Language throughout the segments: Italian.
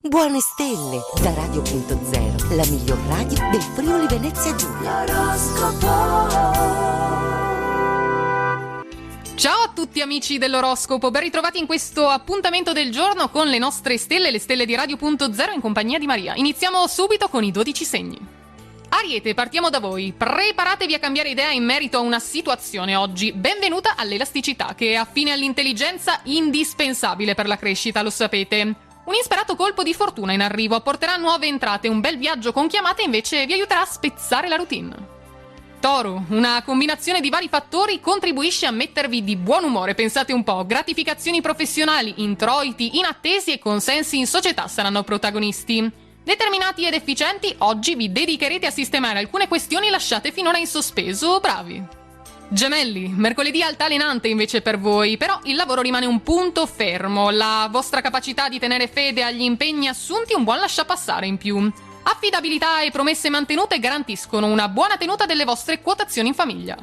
Buone stelle da Radio.0, la miglior radio del Friuli Venezia Giulia. Ciao a tutti amici dell'oroscopo, ben ritrovati in questo appuntamento del giorno con le nostre stelle, le stelle di Radio.0 in compagnia di Maria. Iniziamo subito con i 12 segni. Ariete, partiamo da voi. Preparatevi a cambiare idea in merito a una situazione oggi. Benvenuta all'elasticità, che è affine all'intelligenza, indispensabile per la crescita, lo sapete. Un insperato colpo di fortuna in arrivo apporterà nuove entrate, un bel viaggio con chiamate invece vi aiuterà a spezzare la routine. Toro, una combinazione di vari fattori contribuisce a mettervi di buon umore, pensate un po', gratificazioni professionali, introiti, inattesi e consensi in società saranno protagonisti. Determinati ed efficienti, oggi vi dedicherete a sistemare alcune questioni lasciate finora in sospeso, bravi. Gemelli, mercoledì altalenante invece per voi, però il lavoro rimane un punto fermo, la vostra capacità di tenere fede agli impegni assunti un buon lasciapassare in più. Affidabilità e promesse mantenute garantiscono una buona tenuta delle vostre quotazioni in famiglia.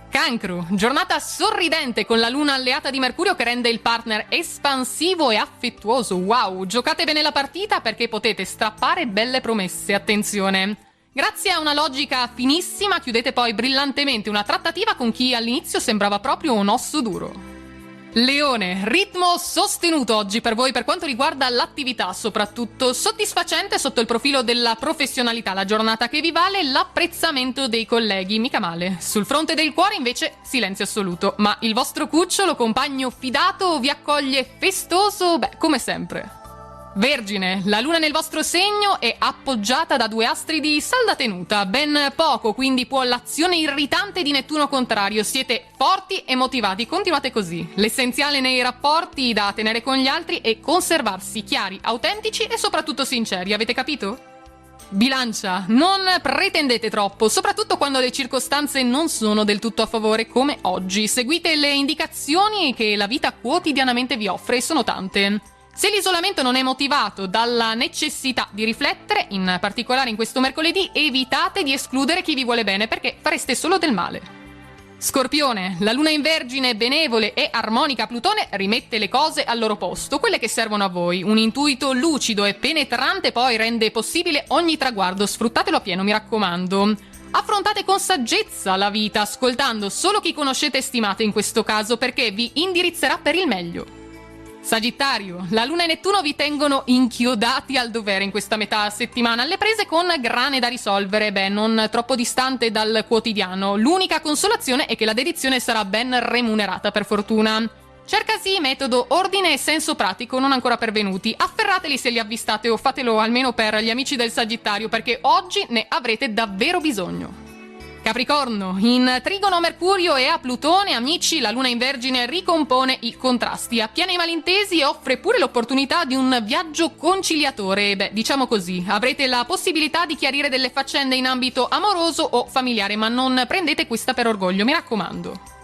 Cancro, giornata sorridente con la luna alleata di Mercurio che rende il partner espansivo e affettuoso. Wow, giocate bene la partita perché potete strappare belle promesse, attenzione. Grazie a una logica finissima chiudete poi brillantemente una trattativa con chi all'inizio sembrava proprio un osso duro. Leone, ritmo sostenuto oggi per voi per quanto riguarda l'attività, soprattutto soddisfacente sotto il profilo della professionalità, la giornata che vi vale l'apprezzamento dei colleghi, mica male. Sul fronte del cuore invece silenzio assoluto, ma il vostro cucciolo, compagno fidato, vi accoglie festoso, come sempre. Vergine, la luna nel vostro segno è appoggiata da due astri di salda tenuta, ben poco, quindi può l'azione irritante di Nettuno contrario, siete forti e motivati, continuate così. L'essenziale nei rapporti da tenere con gli altri è conservarsi chiari, autentici e soprattutto sinceri, avete capito? Bilancia, non pretendete troppo, soprattutto quando le circostanze non sono del tutto a favore come oggi, seguite le indicazioni che la vita quotidianamente vi offre e sono tante. Se l'isolamento non è motivato dalla necessità di riflettere, in particolare in questo mercoledì, evitate di escludere chi vi vuole bene perché fareste solo del male. Scorpione, la luna in Vergine, benevole e armonica a Plutone, rimette le cose al loro posto, quelle che servono a voi. Un intuito lucido e penetrante poi rende possibile ogni traguardo, sfruttatelo a pieno, mi raccomando. Affrontate con saggezza la vita, ascoltando solo chi conoscete e stimate in questo caso perché vi indirizzerà per il meglio. Sagittario, la luna e Nettuno vi tengono inchiodati al dovere in questa metà settimana, alle prese con grane da risolvere, non troppo distante dal quotidiano. L'unica consolazione è che la dedizione sarà ben remunerata per fortuna. Cercasi metodo, ordine e senso pratico non ancora pervenuti. Afferrateli se li avvistate o fatelo almeno per gli amici del Sagittario perché oggi ne avrete davvero bisogno. Capricorno, in trigono a Mercurio e a Plutone, amici, la luna in Vergine ricompone i contrasti, appiana i malintesi e offre pure l'opportunità di un viaggio conciliatore. Diciamo così, avrete la possibilità di chiarire delle faccende in ambito amoroso o familiare, ma non prendete questa per orgoglio, mi raccomando.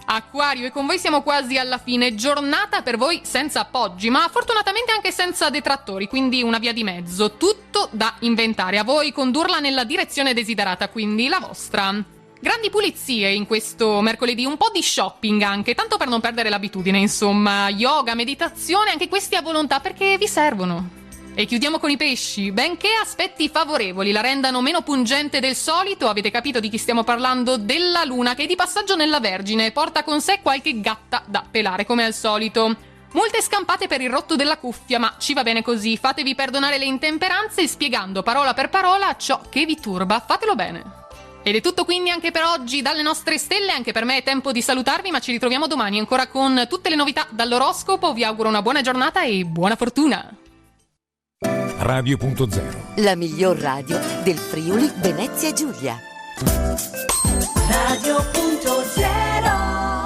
Acquario, e con voi siamo quasi alla fine, giornata per voi senza appoggi, ma fortunatamente anche senza detrattori, quindi una via di mezzo, tutto da inventare, a voi condurla nella direzione desiderata, quindi la vostra. Grandi pulizie in questo mercoledì, un po' di shopping anche, tanto per non perdere l'abitudine, insomma, yoga, meditazione, anche questi a volontà perché vi servono. E chiudiamo con i pesci. Benché aspetti favorevoli la rendano meno pungente del solito, avete capito di chi stiamo parlando? Della luna che è di passaggio nella Vergine porta con sé qualche gatta da pelare come al solito. Molte scampate per il rotto della cuffia, ma ci va bene così, fatevi perdonare le intemperanze spiegando parola per parola ciò che vi turba, fatelo bene. Ed è tutto quindi anche per oggi dalle nostre stelle, anche per me è tempo di salutarvi, ma ci ritroviamo domani ancora con tutte le novità dall'oroscopo, vi auguro una buona giornata e buona fortuna! Radio.0, la miglior radio del Friuli Venezia Giulia. Radio.0